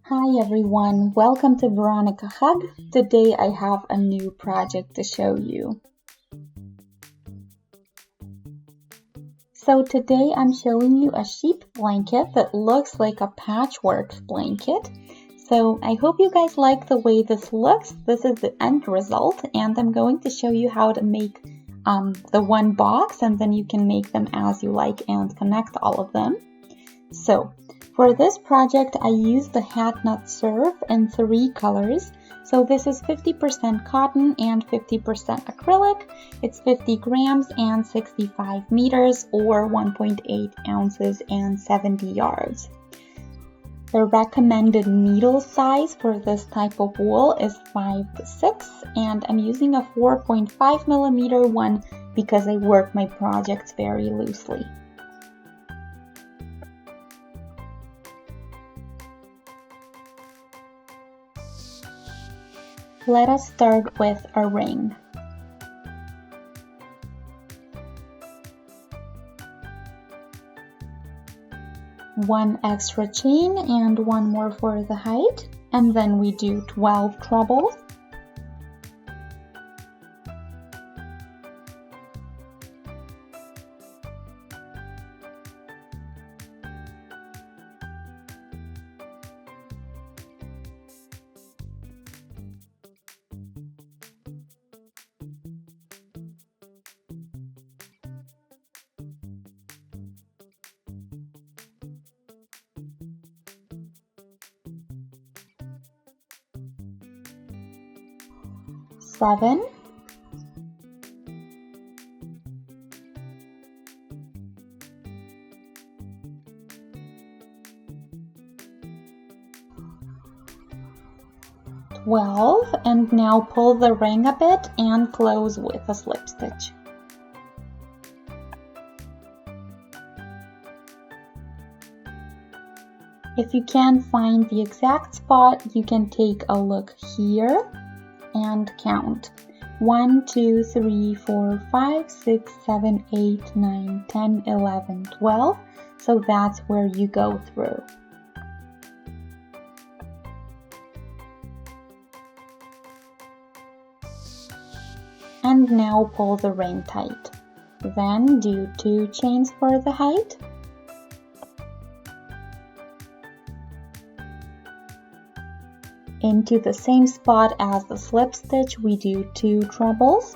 Hi everyone, welcome to Veronika Hug. Today I have a new project to show you. So today I'm showing you a sheep blanket that looks like a patchwork blanket. So I hope you guys like the way this looks. This is the end result, and I'm going to show you how to make the one box, and then you can make them as you like and connect all of them. So for this project, I used the hatnut serve in 3 colors. So this is 50% cotton and 50% acrylic. It's 50 grams and 65 meters or 1.8 ounces and 70 yards. The recommended needle size for this type of wool is 5 to 6, and I'm using a 4.5 millimeter one because I work my projects very loosely. Let us start with a ring. One extra chain and one more for the height, and then we do 12 trebles. Seven, 12, and now pull the ring a bit and close with a slip stitch. If you can't find the exact spot, you can take a look here and count 1, 2, 3, 4, 5, 6, 7, 8, 9, 10, 11, 12. So that's where you go through. And now pull the ring tight. Then do 2 chains for the height. Into the same spot as the slip stitch, we do 2 trebles.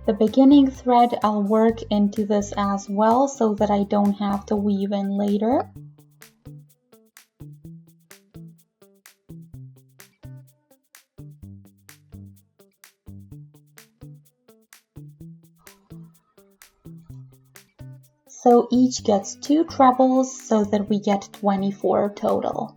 The beginning thread I'll work into this as well so that I don't have to weave in later. So each gets 2 trebles so that we get 24 total.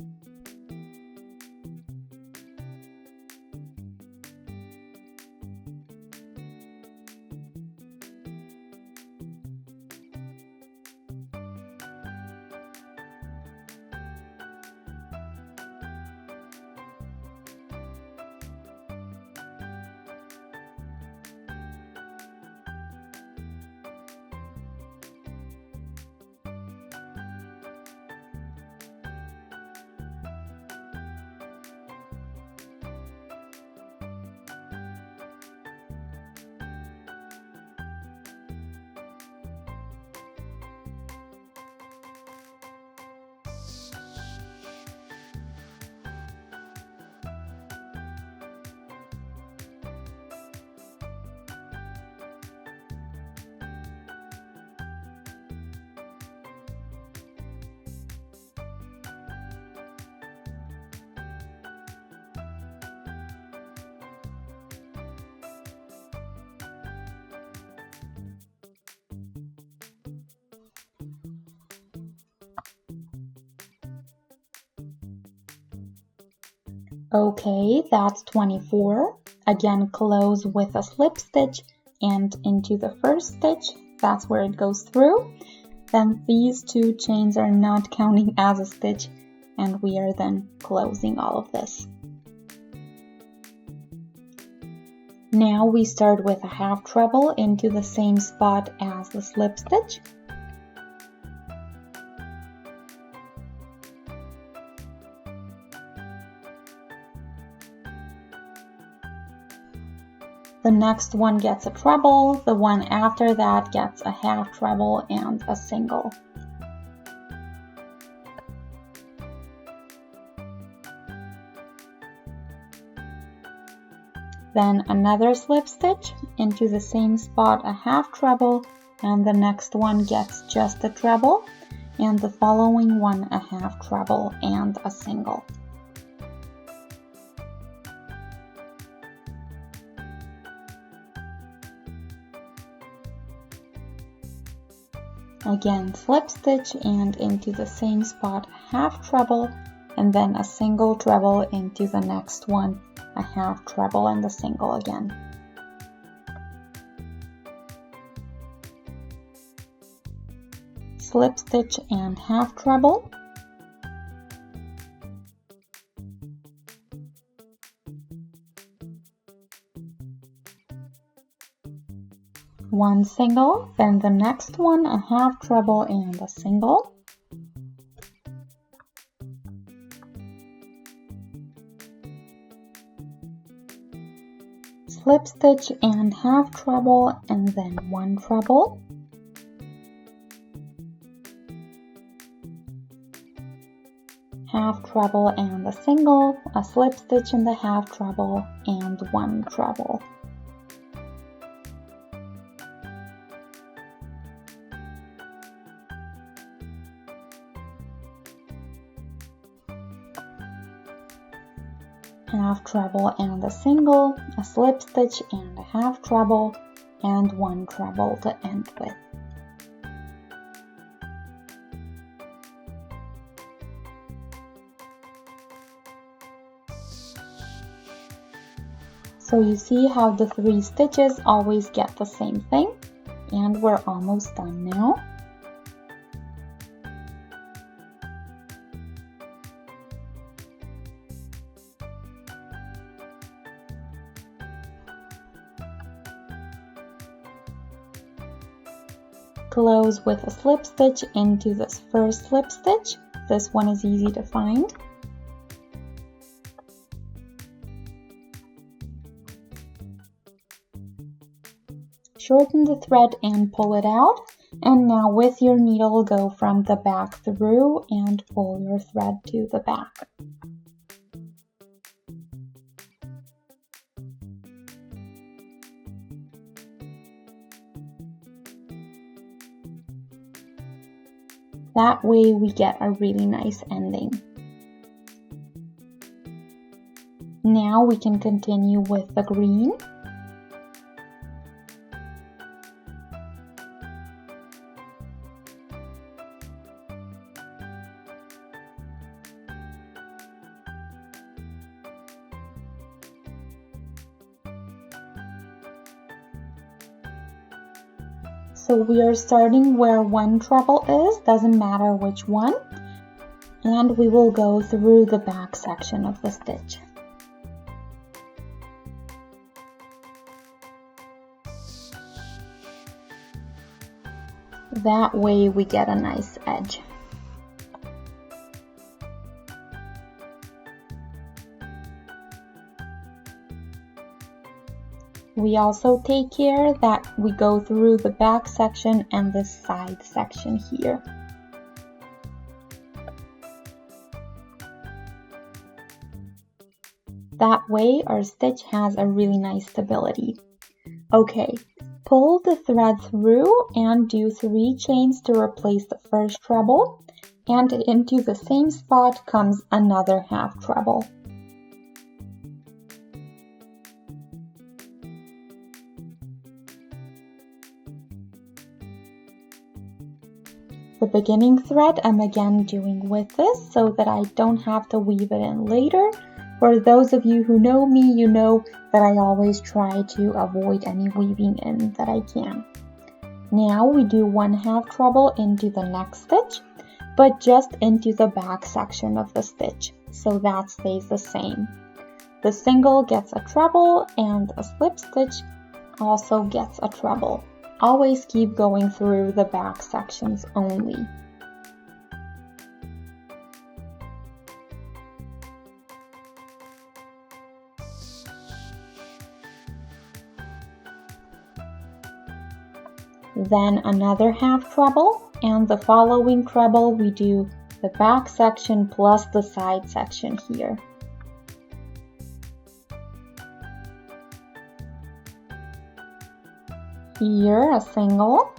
Okay, that's 24. Again, close with a slip stitch and into the first stitch. That's where it goes through. Then these 2 chains are not counting as a stitch, and we are then closing all of this. Now we start with a half treble into the same spot as the slip stitch. The next one gets a treble, the one after that gets a half treble and a single. Then another slip stitch into the same spot, a half treble, and the next one gets just a treble, and the following one a half treble and a single. Again, slip stitch and into the same spot, half treble, and then a single treble into the next one, a half treble and a single again. Slip stitch and half treble. One single, then the next one a half treble and a single. Slip stitch and half treble and then one treble. Half treble and a single, a slip stitch in the half treble and one treble. Half treble and a single, a slip stitch and a half treble, and one treble to end with. So you see how the 3 stitches always get the same thing, and we're almost done now. Close with a slip stitch into this first slip stitch. This one is easy to find. Shorten the thread and pull it out, and now with your needle go from the back through and pull your thread to the back. That way we get a really nice ending. Now we can continue with the green. So we are starting where one treble is, doesn't matter which one, and we will go through the back section of the stitch. That way we get a nice edge. We also take care that we go through the back section and the side section here. That way our stitch has a really nice stability. Okay, pull the thread through and do 3 chains to replace the first treble, and into the same spot comes another half treble. The beginning thread I'm again doing with this so that I don't have to weave it in later. For those of you who know me, you know that I always try to avoid any weaving in that I can. Now we do 1 half treble into the next stitch, but just into the back section of the stitch, so that stays the same. The single gets a treble and a slip stitch also gets a treble. Always keep going through the back sections only. Then another half treble, and the following treble we do the back section plus the side section here. Here a single,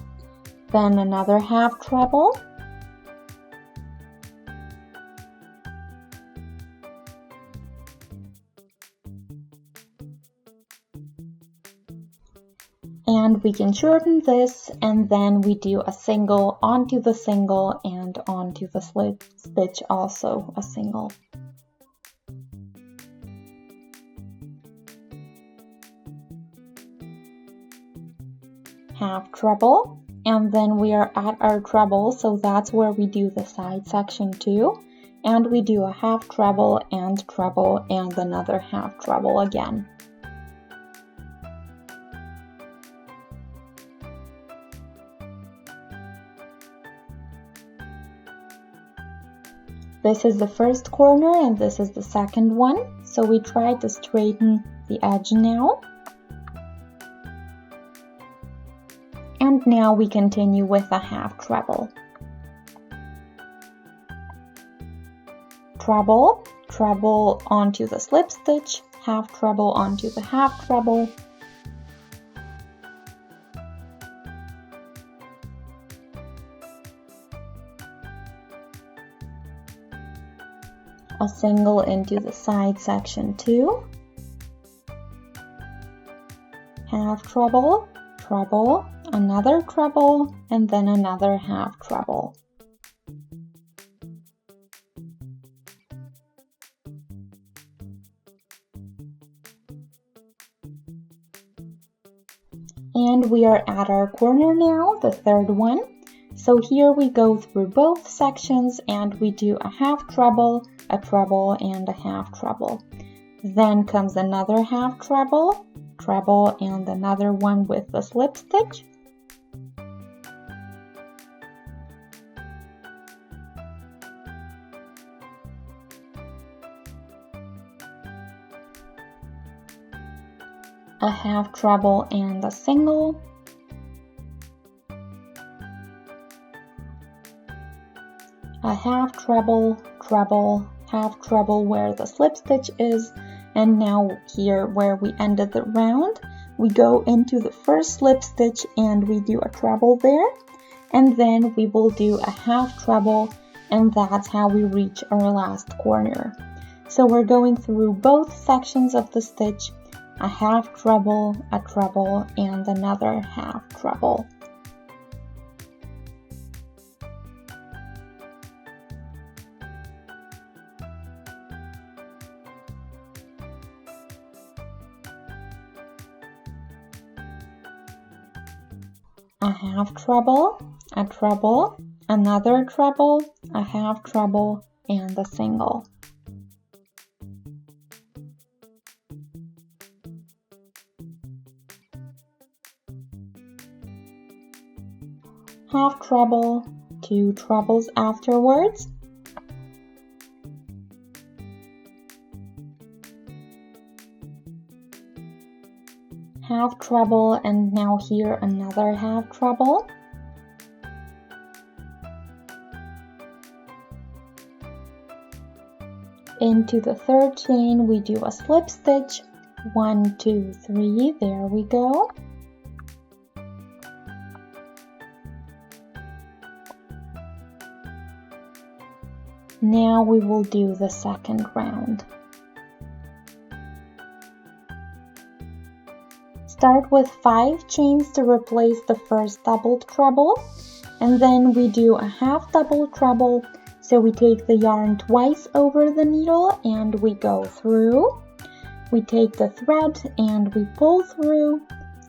then another half treble, and we can shorten this, and then we do a single onto the single and onto the slip stitch also a single. Half treble, and then we are at our treble, so that's where we do the side section too, and we do a half treble and another half treble again. This is the first corner and this is the second one, so we try to straighten the edge now. And now we continue with a half treble. Treble, treble onto the slip stitch, half treble onto the half treble, a single into the side section too, half treble, treble, another treble, and then another half treble. And we are at our corner now, the third one. So here we go through both sections and we do a half treble, and a half treble. Then comes another half treble, treble, and another one with the slip stitch. A half treble and a single. A half treble, treble, half treble where the slip stitch is, and now here where we ended the round, we go into the first slip stitch and we do a treble there, and then we will do a half treble, and that's how we reach our last corner. So we're going through both sections of the stitch, a half treble, and another half treble. A half treble, another treble, a half treble, and a single. Half treble, two trebles afterwards. Half treble, and now here another half treble. Into the third chain we do a slip stitch, 1, 2, 3, there we go. Now we will do the second round. Start with 5 chains to replace the first doubled treble, and then we do a half double treble, so we take the yarn twice over the needle and we go through. We take the thread and we pull through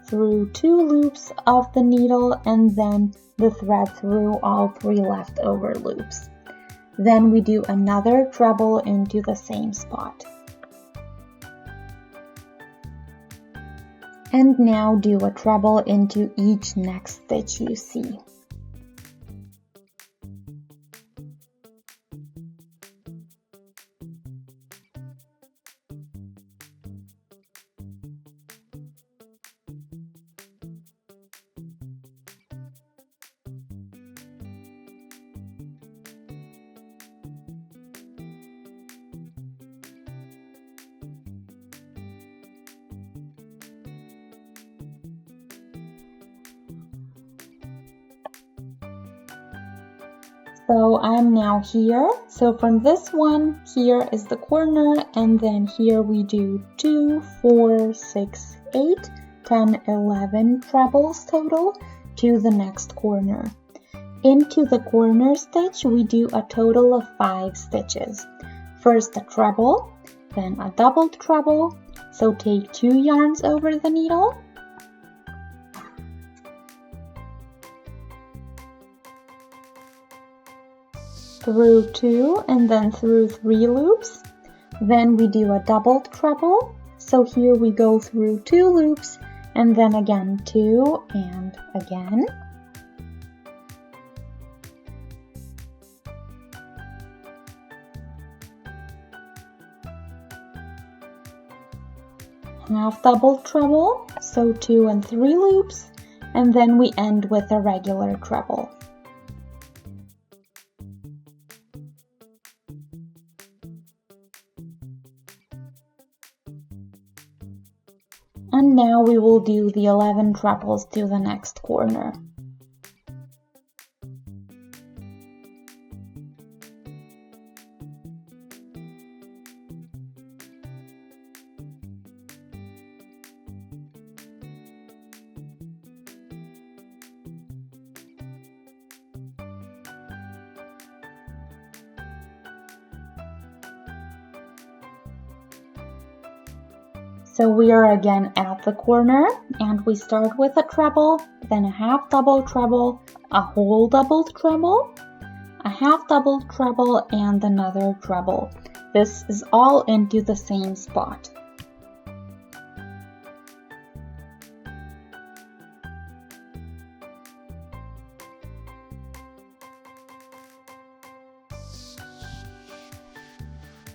2 loops of the needle and then the thread through all 3 leftover loops. Then we do another treble into the same spot. And now do a treble into each next stitch you see. So I'm now here. So from this one, here is the corner, and then here we do 2, 4, 6, 8, 10, 11 trebles total to the next corner. Into the corner stitch, we do a total of 5 stitches. First a treble, then a doubled treble. So take 2 yarns over the needle. Through 2 and then through 3 loops. Then we do a doubled treble. So here we go through 2 loops and then again 2 and again. Half double treble, so 2 and 3 loops, and then we end with a regular treble. And now we will do the 11 trebles to the next corner. So we are again at the corner, and we start with a treble, then a half double treble, a whole doubled treble, a half doubled treble, and another treble. This is all into the same spot.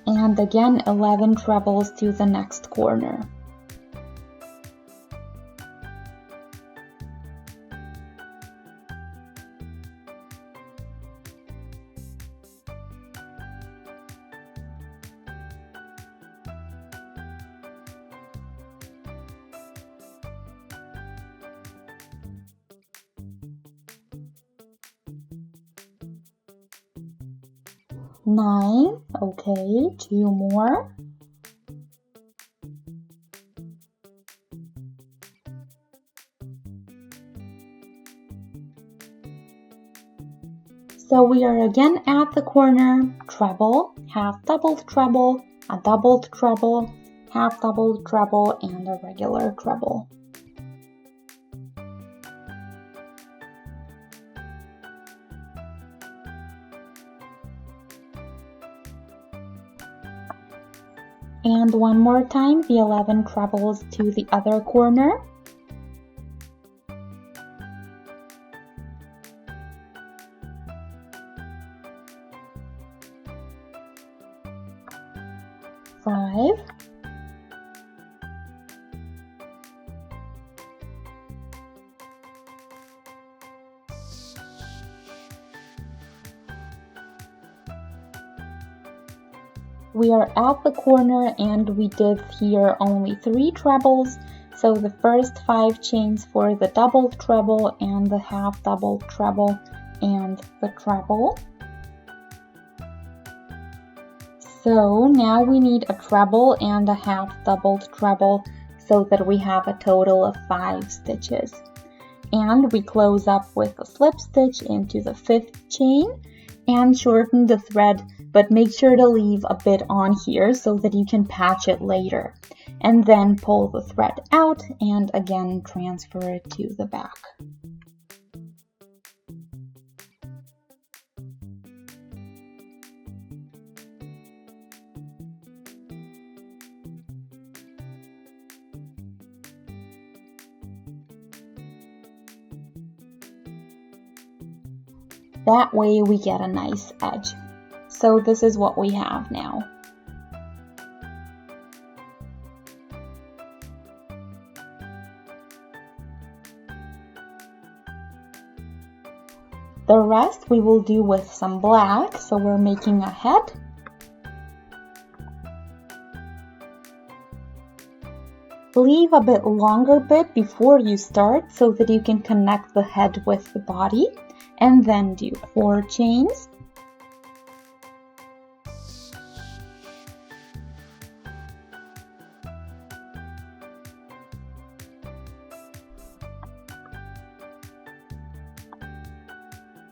And again 11 trebles to the next corner. Nine, okay, 2 more. So we are again at the corner, treble, half doubled treble, a doubled treble, half doubled treble, and a regular treble. And one more time, the 11 trebles to the other corner. Five. We are at the corner and we did here only 3 trebles, so the first 5 chains for the doubled treble and the half doubled treble and the treble. So now we need a treble and a half doubled treble so that we have a total of 5 stitches. And we close up with a slip stitch into the 5th chain and shorten the thread, but make sure to leave a bit on here so that you can patch it later. And then pull the thread out and again transfer it to the back. That way we get a nice edge. So this is what we have now. The rest we will do with some black, so we're making a head. Leave a bit longer bit before you start so that you can connect the head with the body, and then do 4 chains.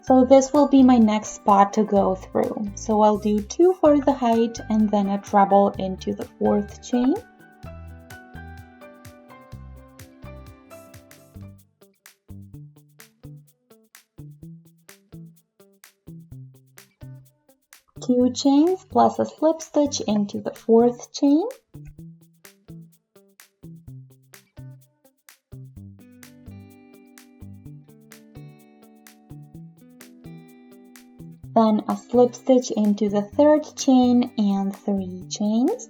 So this will be my next spot to go through. So I'll do 2 for the height and then a treble into the 4th chain. Two chains plus a slip stitch into the 4th chain. Then a slip stitch into the 3rd chain and 3 chains.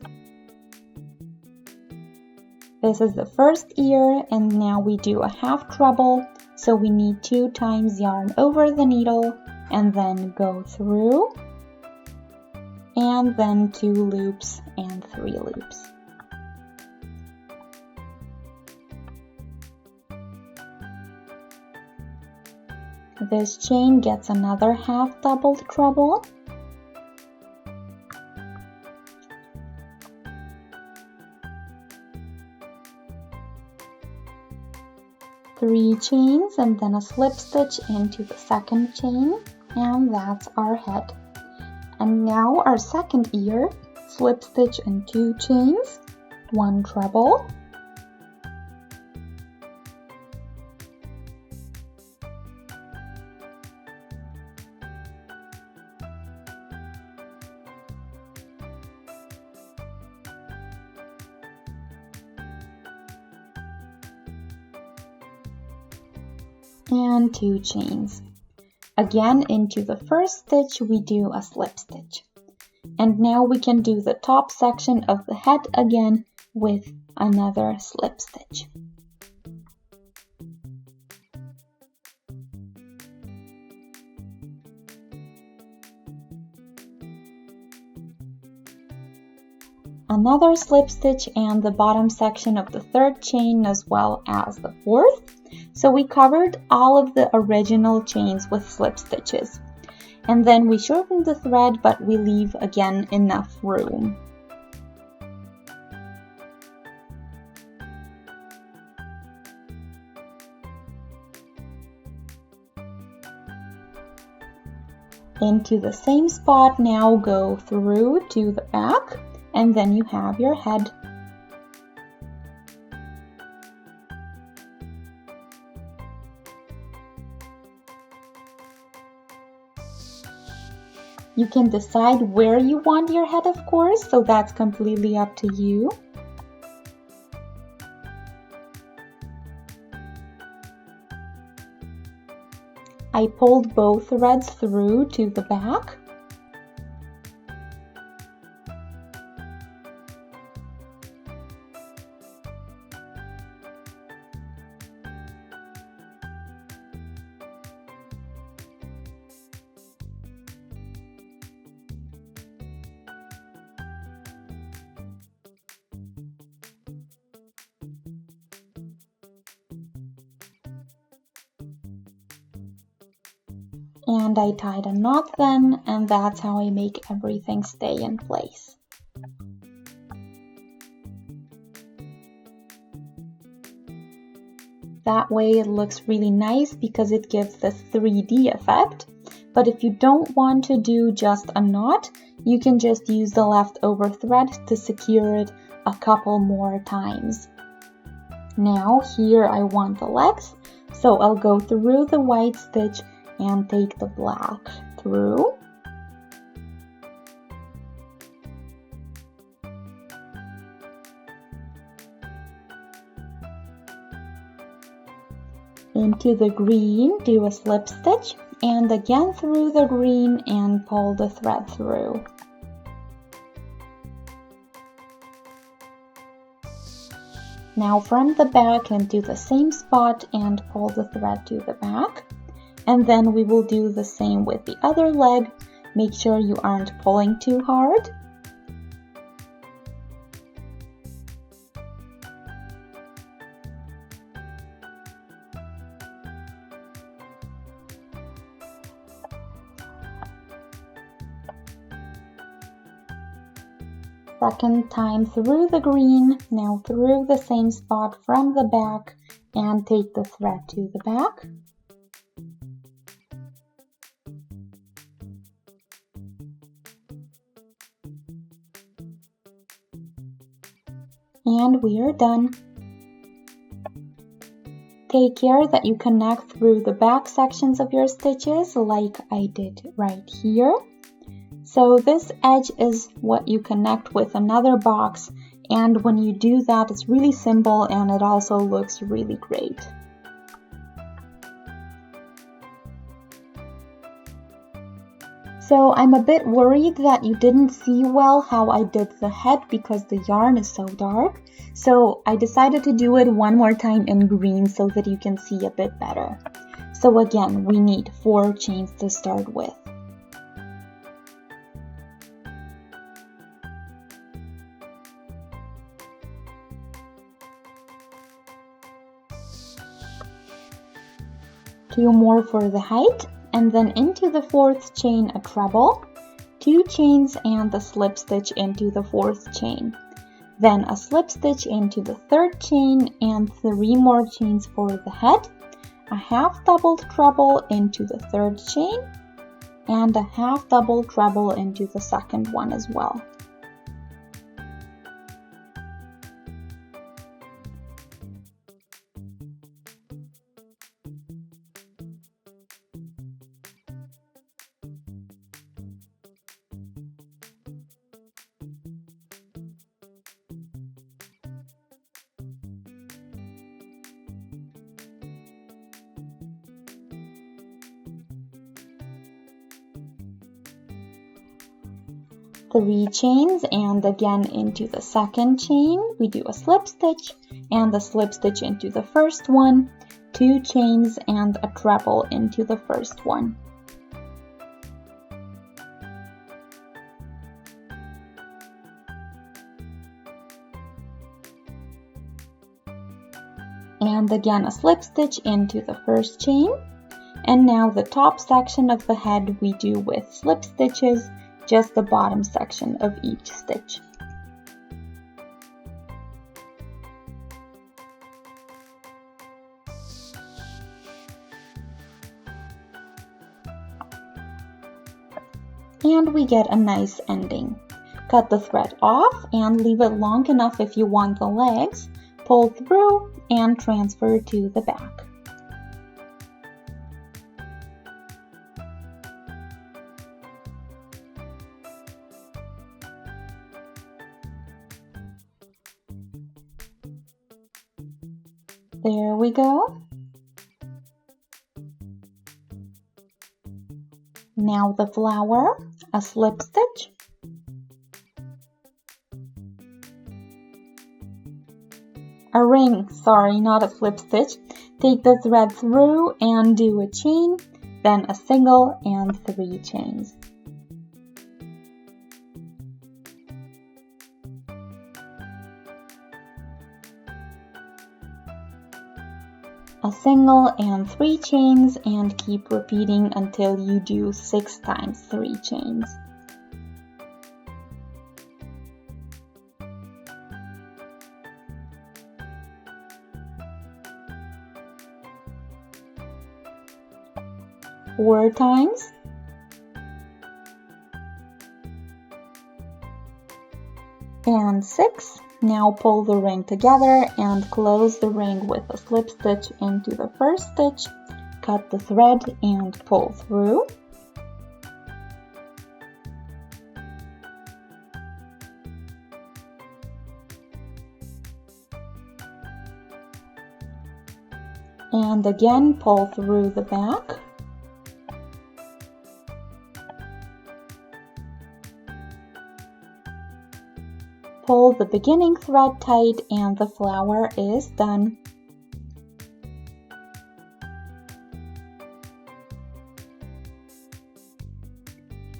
This is the first ear, and now we do a half treble, so we need 2 times yarn over the needle and then go through, and then 2 loops and 3 loops. This chain gets another half doubled treble. Three chains and then a slip stitch into the 2nd chain, and that's our head. And now our 2nd ear, slip stitch and 2 chains, 1 treble. And 2 chains. Again, into the 1st stitch we do a slip stitch. And now we can do the top section of the head again with another slip stitch. Another slip stitch and the bottom section of the 3rd chain as well as the 4th. So we covered all of the original chains with slip stitches. And then we shorten the thread, but we leave again enough room. Into the same spot now go through to the back, and then you have your head. You can decide where you want your head, of course, so that's completely up to you. I pulled both threads through to the back. And I tied a knot then, and that's how I make everything stay in place. That way it looks really nice because it gives this 3D effect. But if you don't want to do just a knot, you can just use the leftover thread to secure it a couple more times. Now here I want the legs, so I'll go through the white stitch and take the black through. Into the green, do a slip stitch and again through the green and pull the thread through. Now from the back into the same spot and pull the thread to the back. And then we will do the same with the other leg. Make sure you aren't pulling too hard. Second time through the green, now through the same spot from the back and take the thread to the back. And we are done. Take care that you connect through the back sections of your stitches like I did right here. So this edge is what you connect with another box, and when you do that, it's really simple and it also looks really great. So I'm a bit worried that you didn't see well how I did the head because the yarn is so dark. So I decided to do it one more time in green so that you can see a bit better. So again, we need 4 chains to start with. Two more for the height, and then into the 4th chain a treble, 2 chains and a slip stitch into the 4th chain, then a slip stitch into the 3rd chain and 3 more chains for the head, a half double treble into the 3rd chain, and a half double treble into the 2nd one as well. Three chains, and again into the 2nd chain we do a slip stitch and a slip stitch into the 1st one, 2 chains and a treble into the 1st one. And again a slip stitch into the 1st chain, and now the top section of the head we do with slip stitches, just the bottom section of each stitch. And we get a nice ending. Cut the thread off and leave it long enough if you want the legs, pull through and transfer to the back. There we go. Now the flower, a slip stitch, a ring, sorry, not a slip stitch. Take the thread through and do a chain, then a single and 3 chains. A single and 3 chains, and keep repeating until you do 6 times 3 chains. Four times. And 6. Now pull the ring together and close the ring with a slip stitch into the 1st stitch, cut the thread and pull through. And again pull through the back. pull the beginning thread tight and the flower is done.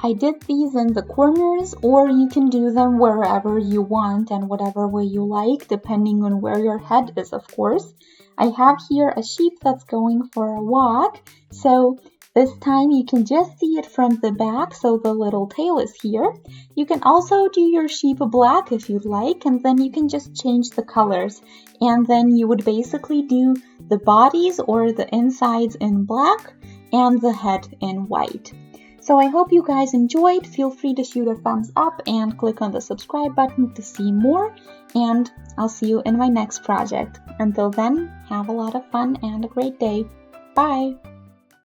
I did these in the corners, or you can do them wherever you want and whatever way you like, depending on where your head is, of course. I have here a sheep that's going for a walk, so this time you can just see it from the back, so the little tail is here. You can also do your sheep black if you'd like, and then you can just change the colors. And then you would basically do the bodies or the insides in black and the head in white. So I hope you guys enjoyed. Feel free to shoot a thumbs up and click on the subscribe button to see more. And I'll see you in my next project. Until then, have a lot of fun and a great day. Bye!